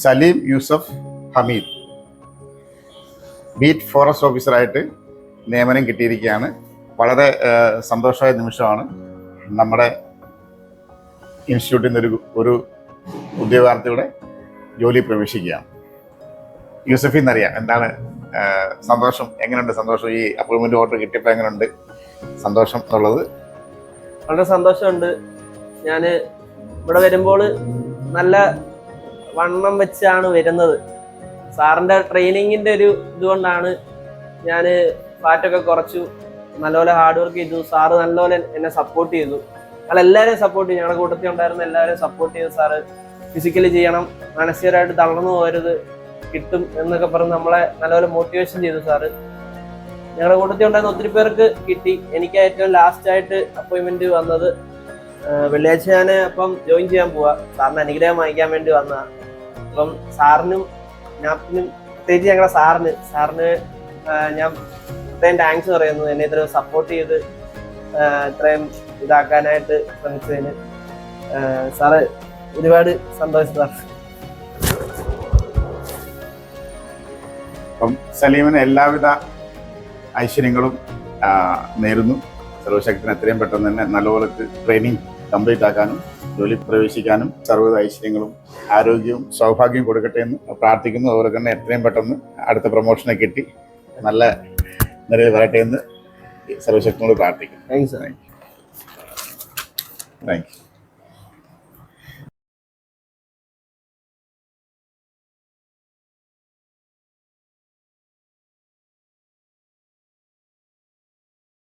Saleem Yusuf Hameed beat forest ഓഫീസറായിട്ട് നിയമനം കിട്ടിയിരിക്കുകയാണ്. വളരെ സന്തോഷമായ നിമിഷമാണ്. നമ്മുടെ ഇൻസ്റ്റിറ്റ്യൂട്ടിൽ നിന്ന് ഒരു ഉദ്യോഗാർത്ഥിയുടെ ജോലി പ്രവേശിക്കുകയാണ്. യൂസഫി എന്നറിയാം, എന്താണ് സന്തോഷം? എങ്ങനെയുണ്ട് സന്തോഷം? ഈ അപ്പോയിൻമെന്റ് ഓർഡർ കിട്ടിയപ്പോൾ എങ്ങനെയുണ്ട് സന്തോഷം എന്നുള്ളത്? വളരെ സന്തോഷമുണ്ട്. ഞാൻ ഇവിടെ വരുമ്പോൾ നല്ല വണ്ണം വെച്ചാണ് വരുന്നത്. സാറിൻ്റെ ട്രെയിനിങ്ങിൻ്റെ ഒരു ഇതുകൊണ്ടാണ് ഞാൻ ഫാറ്റൊക്കെ കുറച്ചു. നല്ലപോലെ ഹാർഡ് വർക്ക് ചെയ്തു. സാറ് നല്ലപോലെ എന്നെ സപ്പോർട്ട് ചെയ്തു. ഞങ്ങളെല്ലാവരെയും സപ്പോർട്ട് ചെയ്തു. ഞങ്ങളുടെ കൂട്ടത്തിൽ ഉണ്ടായിരുന്ന എല്ലാവരെയും സപ്പോർട്ട് ചെയ്തു. സാറ് ഫിസിക്കലി ചെയ്യണം, മാനസികമായിട്ട് തളർന്നു പോകരുത്, കിട്ടും എന്നൊക്കെ പറഞ്ഞ് നമ്മളെ നല്ലപോലെ മോട്ടിവേഷൻ ചെയ്തു സാറ്. ഞങ്ങളുടെ കൂട്ടത്തിൽ ഉണ്ടായിരുന്ന ഒത്തിരി പേർക്ക് കിട്ടി. എനിക്ക് ഏറ്റവും ലാസ്റ്റായിട്ട് അപ്പോയിൻമെന്റ് വന്നത് വെള്ളിയാഴ്ച. ഞാൻ അപ്പം ജോയിൻ ചെയ്യാൻ പോവാ. സാറിന് അനുഗ്രഹം വാങ്ങിക്കാൻ വേണ്ടി വന്നതാണ്. അപ്പം സാറിനും ഞാനും പ്രത്യേകിച്ച് ഞങ്ങളുടെ സാറിന് ഞാൻ ഇത്രയും താങ്ക്സ് പറയുന്നു. എന്നെ ഇത്രയും സപ്പോർട്ട് ചെയ്ത് ഇത്രയും ഇതാക്കാനായിട്ട് ശ്രമിച്ചതിന് സാറ് ഒരുപാട് സന്തോഷം സാർ. അപ്പം സലീമിന് എല്ലാവിധ ഐശ്വര്യങ്ങളും നേരുന്നു. സർവശക്തന് എത്രയും പെട്ടെന്ന് തന്നെ നല്ലപോലെ ട്രെയിനിങ് കംപ്ലീറ്റ് ആക്കാനും ജോലി പ്രവേശിക്കാനും സർവ്വ ഐശ്വര്യങ്ങളും ആരോഗ്യവും സൗഭാഗ്യവും കൊടുക്കട്ടെ എന്ന് പ്രാർത്ഥിക്കുന്നു. അതുപോലെ തന്നെ എത്രയും പെട്ടെന്ന് അടുത്ത പ്രൊമോഷനെ കിട്ടി നല്ല നിലയിൽ വരട്ടെ എന്ന് സർവശക്തനോട് പ്രാർത്ഥിക്കുന്നു. Thank you sir. Thank you.